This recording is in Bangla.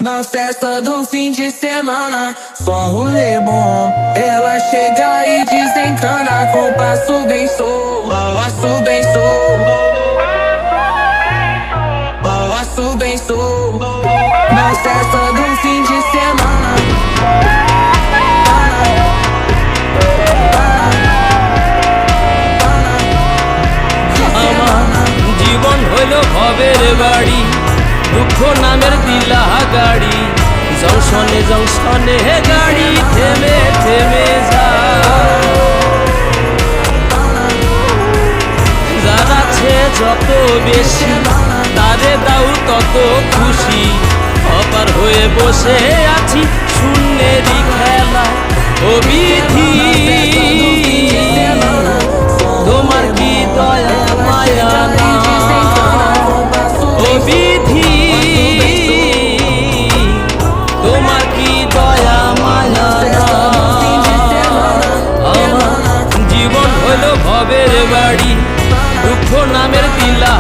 Na festa do fim de semana, só rolê bom. Ela chega e desencana com passo bem solto, passo bem solto, passo bem solto. Na festa do fim de semana. জীবন হইল ভবের বাড়ি, দুঃখ নামের দিলা গাড়ি, জংশনে জংশনে গাড়ি থেমে থেমে যায়। যার আছে যত বেশি তারে দাও তত খুশি, অপার হয়ে বসে আছি শূন্যেরই খেলা। ও বিধি তোমার কি দয়া মায়া না, ও বিধি তোমার কি দয়া মায়া না। আমার জীবন হলো ভবের বাড়ি, দুঃখ নামের দিলা